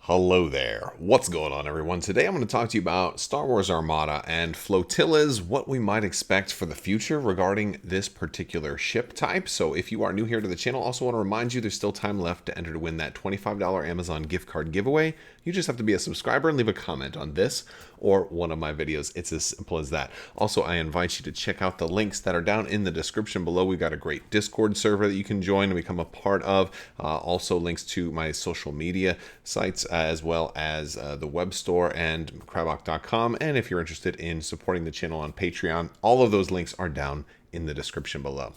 Hello there. What's going on, everyone? Today I'm going to talk to you about Star Wars Armada and Flotillas, what we might expect for the future regarding this particular ship type. So if you are new here to the channel, I also want to remind you there's still time left to enter to win that $25 Amazon gift card giveaway. You just have to be a subscriber and leave a comment on this or one of my videos. It's as simple as that. Also, I invite you to check out the links that are down in the description below. We've got a great Discord server that you can join and become a part of. Also links to my social media sites as well as the web store and Crabbok.com. And if you're interested in supporting the channel on Patreon, all of those links are down in the description below.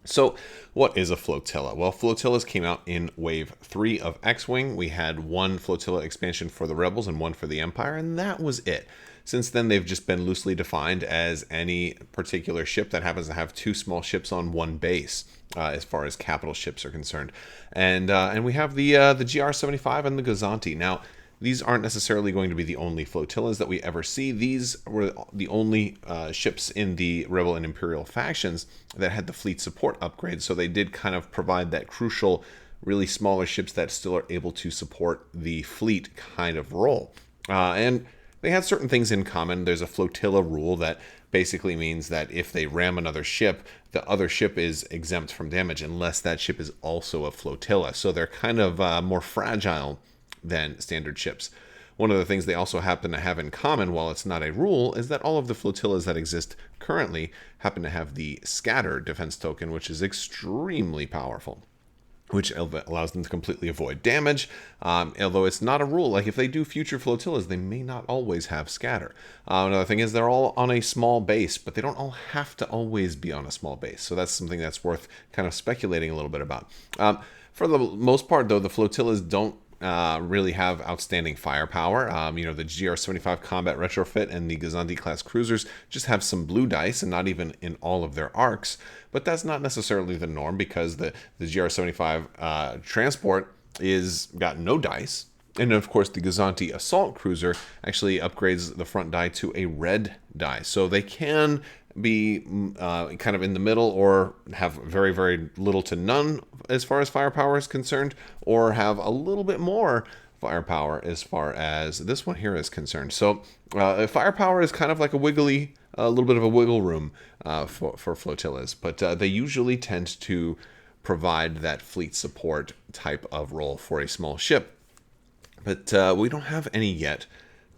So what is a flotilla? Well, flotillas came out in Wave 3 of X-Wing. We had one flotilla expansion for the Rebels and one for the Empire, and that was it. Since then, they've just been loosely defined as any particular ship that happens to have two small ships on one base, as far as capital ships are concerned. And we have the GR-75 and the Gozanti. Now, these aren't necessarily going to be the only flotillas that we ever see. These were the only ships in the Rebel and Imperial factions that had the fleet support upgrade. So they did kind of provide that crucial, really smaller ships that still are able to support the fleet kind of role. And they had certain things in common. There's a flotilla rule that basically means that if they ram another ship, the other ship is exempt from damage unless that ship is also a flotilla. So they're kind of more fragile than standard ships. One of the things they also happen to have in common, while it's not a rule, is that all of the flotillas that exist currently happen to have the scatter defense token, which is extremely powerful, which allows them to completely avoid damage. Although it's not a rule, like if they do future flotillas, they may not always have scatter. Another thing is they're all on a small base, but they don't all have to always be on a small base. So that's something that's worth kind of speculating a little bit about. For the most part, though, the flotillas don't really have outstanding firepower. The GR-75 combat retrofit and the Gozanti class cruisers just have some blue dice and not even in all of their arcs. But that's not necessarily the norm because the GR-75 transport is got no dice. And of course, the Gozanti assault cruiser actually upgrades the front die to a red die. So they can be kind of in the middle or have very, very little to none as far as firepower is concerned, or have a little bit more firepower as far as this one here is concerned. So firepower is kind of like a little bit of a wiggle room for flotillas, but they usually tend to provide that fleet support type of role for a small ship. But we don't have any yet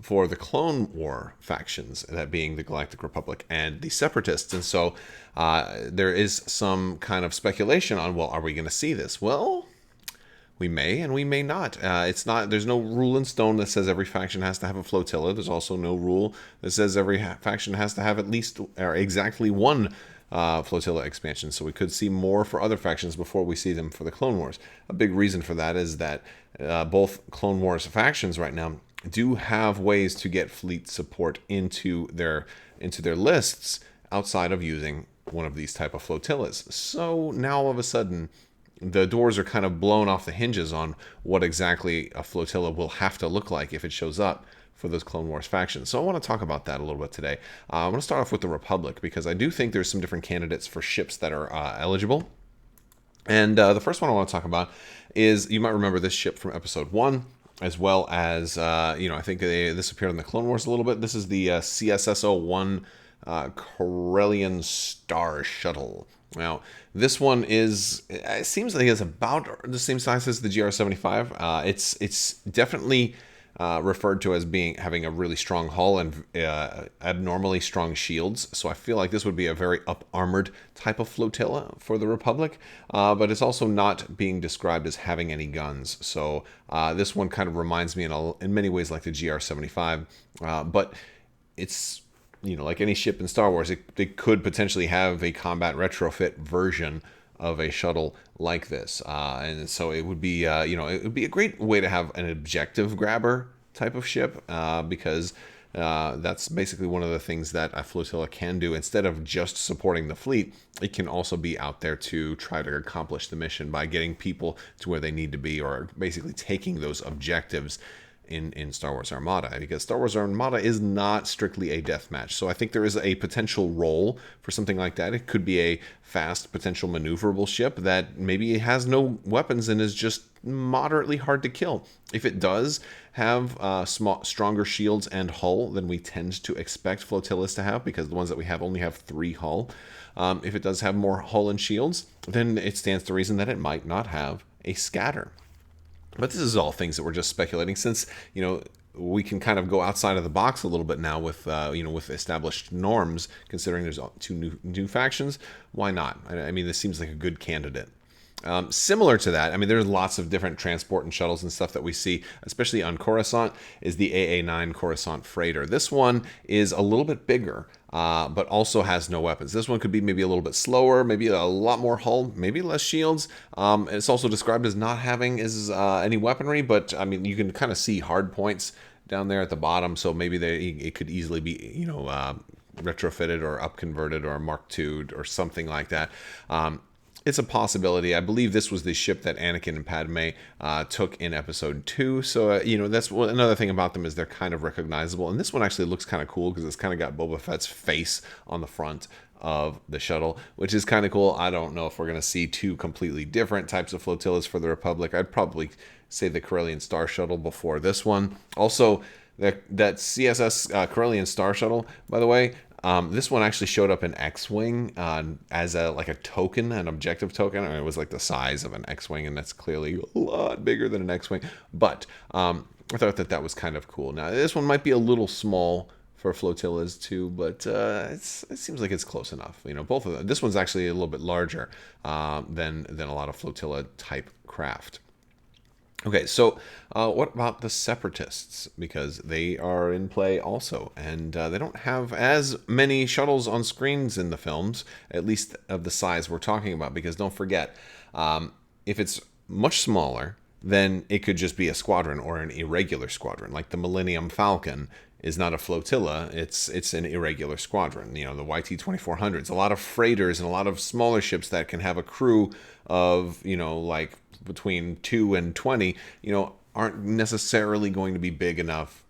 for the Clone War factions, that being the Galactic Republic and the Separatists. And so there is some kind of speculation on, well, are we going to see this? Well, we may and we may not. There's no rule in stone that says every faction has to have a flotilla. There's also no rule that says every faction has to have at least or exactly one flotilla expansion. So we could see more for other factions before we see them for the Clone Wars. A big reason for that is that both Clone Wars factions right now do have ways to get fleet support into their lists outside of using one of these type of flotillas. So now all of a sudden the doors are kind of blown off the hinges on what exactly a flotilla will have to look like if it shows up for those Clone Wars factions. So I want to talk about that a little bit today. I want to start off with the Republic because I do think there's some different candidates for ships that are eligible. And the first one I want to talk about is, you might remember this ship from Episode 1, as well as, I think this appeared in the Clone Wars a little bit. This is the CSS-01 Corellian Star Shuttle. Now, this one it seems like it's about the same size as the GR-75. It's definitely referred to as having a really strong hull and abnormally strong shields. So I feel like this would be a very up-armored type of flotilla for the Republic, but it's also not being described as having any guns. So this one kind of reminds me in many ways like the GR-75, but it's, like any ship in Star Wars, it could potentially have a combat retrofit version of a shuttle like this, and so it would be it would be a great way to have an objective grabber type of ship, because that's basically one of the things that a flotilla can do. Instead of just supporting the fleet, it can also be out there to try to accomplish the mission by getting people to where they need to be, or basically taking those objectives in Star Wars Armada, because Star Wars Armada is not strictly a deathmatch. So I think there is a potential role for something like that. It could be a fast, potential maneuverable ship that maybe has no weapons and is just moderately hard to kill. If it does have stronger shields and hull than we tend to expect flotillas to have, because the ones that we have only have 3 hull, if it does have more hull and shields, then it stands to reason that it might not have a scatter. But this is all things that we're just speculating, since, we can kind of go outside of the box a little bit now with, with established norms, considering there's 2 new factions. Why not? I mean, this seems like a good candidate. Similar to that, I mean, there's lots of different transport and shuttles and stuff that we see, especially on Coruscant, is the AA-9 Coruscant Freighter. This one is a little bit bigger, but also has no weapons. This one could be maybe a little bit slower, maybe a lot more hull, maybe less shields. It's also described as not having any weaponry, but I mean, you can kind of see hard points down there at the bottom, so maybe it could easily be, retrofitted or upconverted or Mark II'd or something like that. It's a possibility. I believe this was the ship that Anakin and Padme took in Episode 2. So, that's another thing about them, is they're kind of recognizable. And this one actually looks kind of cool because it's kind of got Boba Fett's face on the front of the shuttle, which is kind of cool. I don't know if we're going to see 2 completely different types of flotillas for the Republic. I'd probably say the Corellian Star Shuttle before this one. Also, that CSS Corellian Star Shuttle, by the way, this one actually showed up in X-Wing as a token, an objective token. I mean, it was like the size of an X-Wing, and that's clearly a lot bigger than an X-Wing. But I thought that was kind of cool. Now, this one might be a little small for flotillas too, but it seems like it's close enough. Both of them. This one's actually a little bit larger than a lot of flotilla type craft. Okay, so what about the Separatists? Because they are in play also, and they don't have as many shuttles on screens in the films, at least of the size we're talking about, because don't forget, if it's much smaller, then it could just be a squadron or an irregular squadron. Like the Millennium Falcon is not a flotilla, it's an irregular squadron. The YT-2400s, a lot of freighters and a lot of smaller ships that can have a crew of, like between 2 and 20, aren't necessarily going to be big enough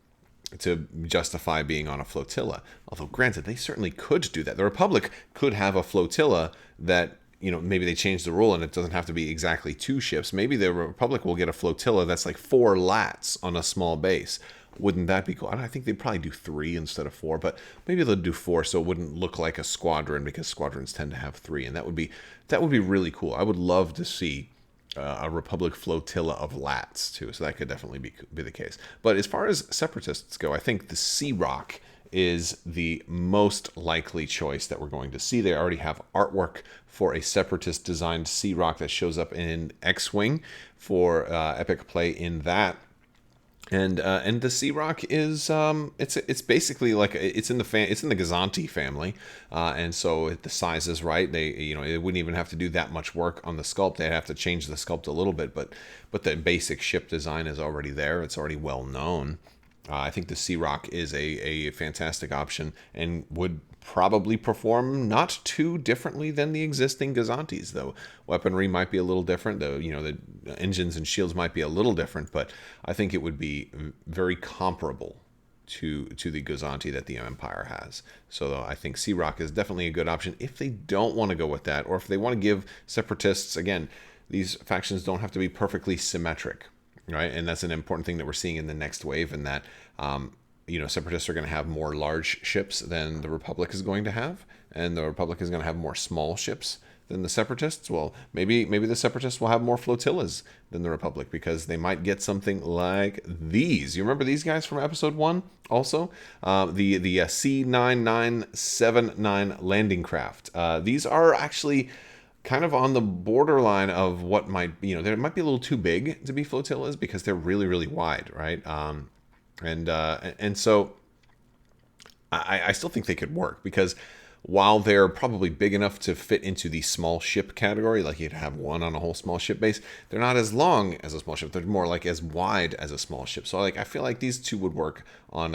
to justify being on a flotilla. Although, granted, they certainly could do that. The Republic could have a flotilla that, maybe they change the rule and it doesn't have to be exactly 2 ships. Maybe the Republic will get a flotilla that's like 4 lats on a small base. Wouldn't that be cool? I think they'd probably do 3 instead of 4, but maybe they'll do 4 so it wouldn't look like a squadron, because squadrons tend to have 3, and that would be really cool. I would love to see a Republic flotilla of lats too, so that could definitely be the case. But as far as Separatists go, I think the Sea-Rock is the most likely choice that we're going to see. They already have artwork for a Separatist designed Sea-Rock that shows up in X-Wing for epic play in that. And the Sea-Rock is it's basically like it's in the Gazanti family, and so the size is right. They wouldn't even have to do that much work on the sculpt. They'd have to change the sculpt a little bit, but the basic ship design is already there. It's already well known. I think the Sea-Rock is a fantastic option and would probably perform not too differently than the existing Gazantis, though weaponry might be a little different, though the engines and shields might be a little different, but I think it would be very comparable to the Gazanti that the Empire has. So I think Sea-Rock is definitely a good option if they don't want to go with that, or if they want to give Separatists, again, these factions don't have to be perfectly symmetric, right? And that's an important thing that we're seeing in the next wave, in that Separatists are going to have more large ships than the Republic is going to have, and the Republic is going to have more small ships than the Separatists. Well, maybe the Separatists will have more flotillas than the Republic, because they might get something like these. You remember these guys from Episode 1 also? The C9979 landing craft. These are actually kind of on the borderline of what might, they might be a little too big to be flotillas, because they're really, really wide, right? And so I still think they could work, because while they're probably big enough to fit into the small ship category, like you'd have one on a whole small ship base, they're not as long as a small ship. They're more like as wide as a small ship. So like I feel like these two would work on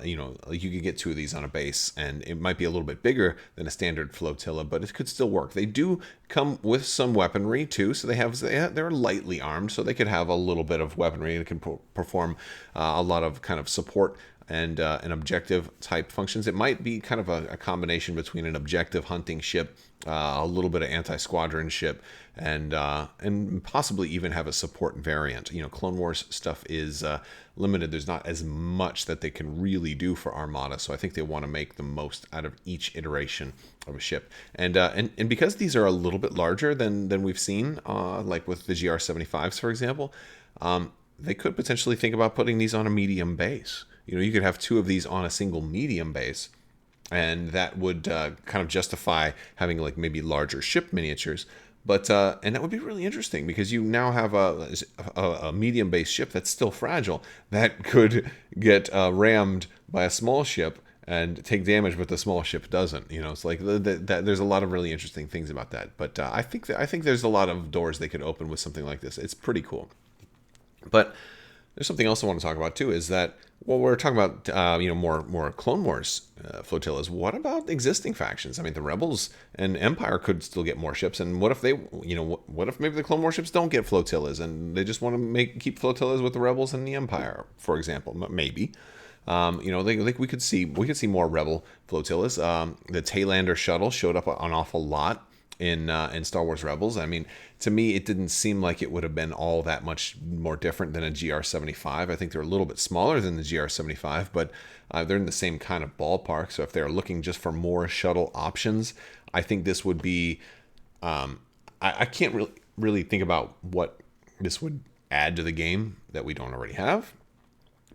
you know, you could get two of these on a base, and it might be a little bit bigger than a standard flotilla, but it could still work. They do come with some weaponry too, so they're lightly armed, so they could have a little bit of weaponry and can perform a lot of kind of support and an objective type functions. It might be kind of a combination between an objective hunting ship, a little bit of anti-squadron ship, and possibly even have a support variant. You know, Clone Wars stuff is limited. There's not as much that they can really do for Armada, so I think they want to make the most out of each iteration of a ship. And because these are a little bit larger than we've seen, like with the GR75s, for example, they could potentially think about putting these on a medium base. You know, you could have two of these on a single medium base, and that would kind of justify having like maybe larger ship miniatures. But and that would be really interesting because you now have a medium base ship that's still fragile that could get rammed by a small ship and take damage, but the small ship doesn't. You know, it's like there's a lot of really interesting things about that. But I think there's a lot of doors they could open with something like this. It's pretty cool. But there's something else I want to talk about too, is that, well, we're talking about you know, more Clone Wars flotillas. What about existing factions? I mean, the Rebels and Empire could still get more ships, and what if they, you know, what if maybe the Clone Wars ships don't get flotillas, and they just want to keep flotillas with the Rebels and the Empire, for example, maybe. You know, we could see more Rebel flotillas. The Taylander shuttle showed up an awful lot in Star Wars Rebels. I mean, to me, it didn't seem like it would have been all that much more different than a GR75. I think they're a little bit smaller than the GR75, but they're in the same kind of ballpark. So if they're looking just for more shuttle options, I think this would be... I can't really think about what this would add to the game that we don't already have,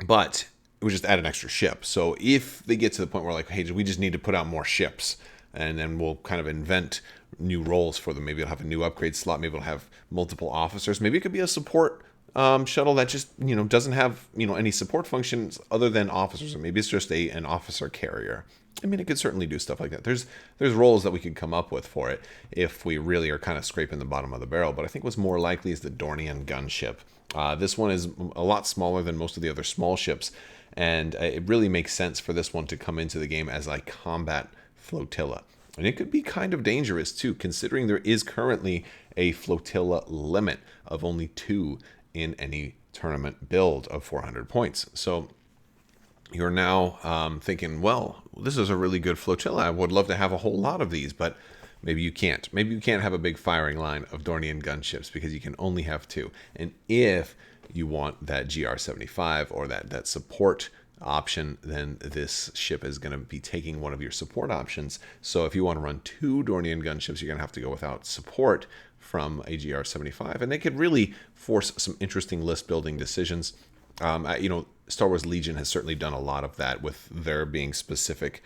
but it would just add an extra ship. So if they get to the point where like, hey, we just need to put out more ships, and then we'll kind of invent new roles for them. Maybe it'll have a new upgrade slot. Maybe it'll have multiple officers. Maybe it could be a support shuttle that just, you know, doesn't have, you know, any support functions other than officers. Or maybe it's just an officer carrier. I mean, it could certainly do stuff like that. There's roles that we could come up with for it if we really are kind of scraping the bottom of the barrel. But I think what's more likely is the Dornian gunship. This one is a lot smaller than most of the other small ships, and it really makes sense for this one to come into the game as a combat flotilla. And it could be kind of dangerous too, considering there is currently a flotilla limit of only 2 in any tournament build of 400 points. So you're now thinking, well, this is a really good flotilla. I would love to have a whole lot of these, but maybe you can't. Maybe you can't have a big firing line of Dornian gunships because you can only have 2. And if you want that GR75 or that support option, then this ship is going to be taking one of your support options. So if you want to run 2 Dornian gunships, you're going to have to go without support from a GR75, and they could really force some interesting list building decisions. You know, Star Wars Legion has certainly done a lot of that with there being specific,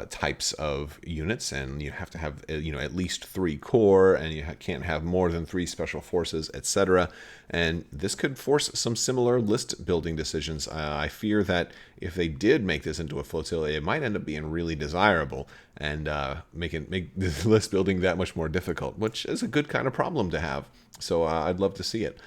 types of units, and you have to have, at least 3 core, and you can't have more than 3 special forces, etc. And this could force some similar list building decisions. I fear that if they did make this into a flotilla, it might end up being really desirable and make the list building that much more difficult, which is a good kind of problem to have. So I'd love to see it.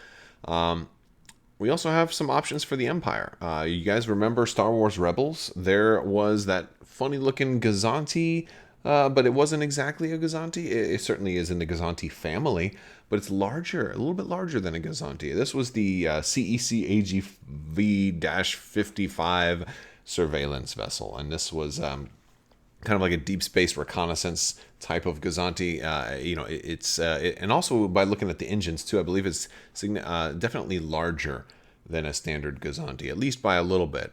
We also have some options for the Empire. You guys remember Star Wars Rebels? There was that funny-looking Gazanti, but it wasn't exactly a Gazanti. It certainly is in the Gazanti family, but it's larger, a little bit larger than a Gazanti. This was the CEC AGV-55 surveillance vessel, and this was kind of like a deep space reconnaissance type of Gazanti. And also by looking at the engines too, I believe it's definitely larger than a standard Gazanti, at least by a little bit.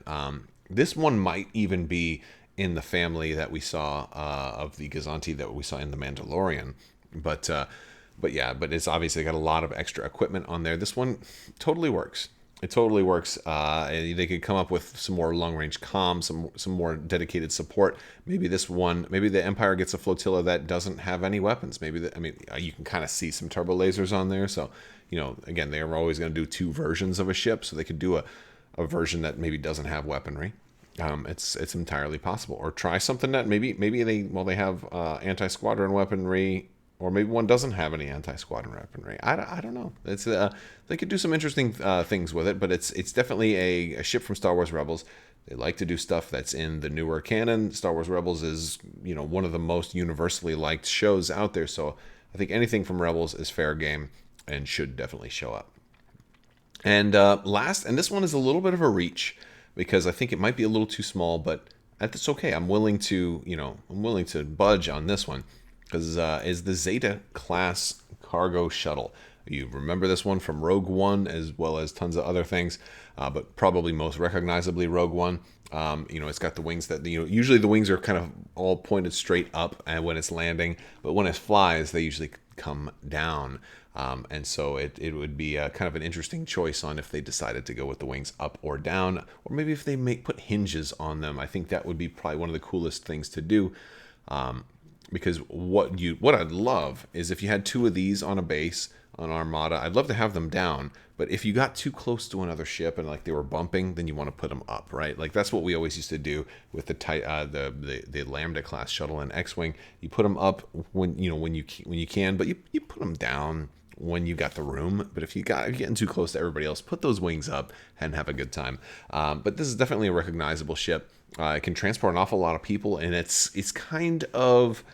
This one might even be in the family that we saw of the Gazanti that we saw in The Mandalorian. But it's obviously got a lot of extra equipment on there. This one totally works. It totally works. They could come up with some more long-range comms, some more dedicated support. Maybe the Empire gets a flotilla that doesn't have any weapons. You can kind of see some turbo lasers on there. So, again, they are always going to do 2 versions of a ship. So they could do a version that maybe doesn't have weaponry. It's entirely possible. Or try something that maybe they have anti-squadron weaponry, or maybe one doesn't have any anti-squadron weaponry. I don't know. It's they could do some interesting things with it, but it's definitely a ship from Star Wars Rebels. They like to do stuff that's in the newer canon. Star Wars Rebels is, one of the most universally liked shows out there, so I think anything from Rebels is fair game and should definitely show up. And last, and this one is a little bit of a reach because I think it might be a little too small, but that's okay. I'm willing to, budge on this one because is the Zeta class cargo shuttle. You remember this one from Rogue One as well as tons of other things, but probably most recognizably Rogue One. It's got the wings that, usually the wings are kind of all pointed straight up and when it's landing, but when it flies, they usually come down. And so it would be kind of an interesting choice on if they decided to go with the wings up or down, or maybe if they put hinges on them. I think that would be probably one of the coolest things to do. Because what I'd love is if you had two of these on a base on Armada, I'd love to have them down. But if you got too close to another ship and like they were bumping, then you want to put them up, right? Like that's what we always used to do with the Lambda class shuttle and X-wing. You put them up when you can, but you put them down when you got the room. But if you're getting too close to everybody else, put those wings up and have a good time. But this is definitely a recognizable ship. It can transport an awful lot of people, and it's kind of,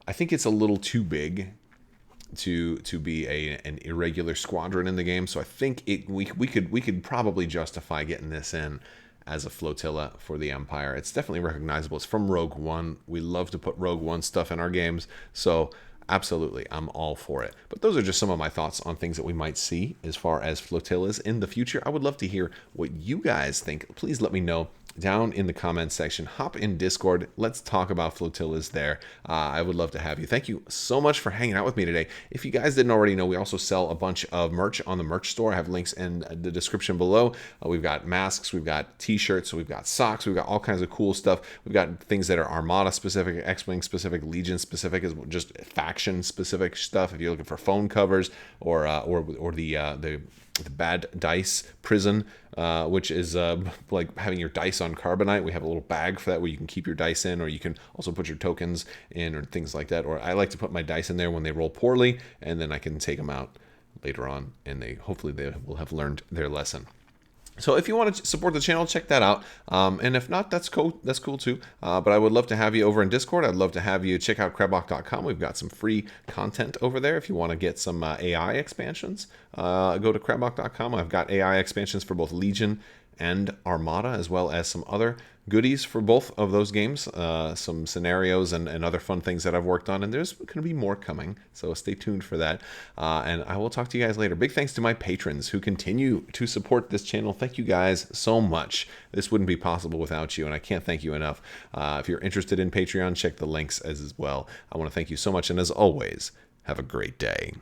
I think it's a little too big to be an irregular squadron in the game. So I think we could probably justify getting this in as a flotilla for the Empire. It's definitely recognizable. It's from Rogue One. We love to put Rogue One stuff in our games, so absolutely, I'm all for it. But those are just some of my thoughts on things that we might see as far as flotillas in the future. I would love to hear what you guys think. Please let me know down in the comments section. Hop in Discord. Let's talk about flotillas there. I would love to have you. Thank you so much for hanging out with me today. If you guys didn't already know, we also sell a bunch of merch on the merch store. I have links in the description below. We've got masks, we've got t-shirts, we've got socks, we've got all kinds of cool stuff. We've got things that are Armada specific, X-Wing specific, Legion specific, is just faction specific stuff. If you're looking for phone covers or the bad dice prison, which is like having your dice on carbonite. We have a little bag for that where you can keep your dice in, or you can also put your tokens in, or things like that. Or I like to put my dice in there when they roll poorly, and then I can take them out later on, and hopefully they will have learned their lesson. So if you want to support the channel, check that out. And if not, that's cool. That's cool too. But I would love to have you over in Discord. I'd love to have you check out Crabbok.com. We've got some free content over there. If you want to get some AI expansions, go to Crabbok.com. I've got AI expansions for both Legion and Armada, as well as some other goodies for both of those games, some scenarios and other fun things that I've worked on, and there's going to be more coming, so stay tuned for that, and I will talk to you guys later. Big thanks to my patrons who continue to support this channel. Thank you guys so much. This wouldn't be possible without you, and I can't thank you enough. If you're interested in Patreon, check the links as well. I want to thank you so much, and as always, have a great day.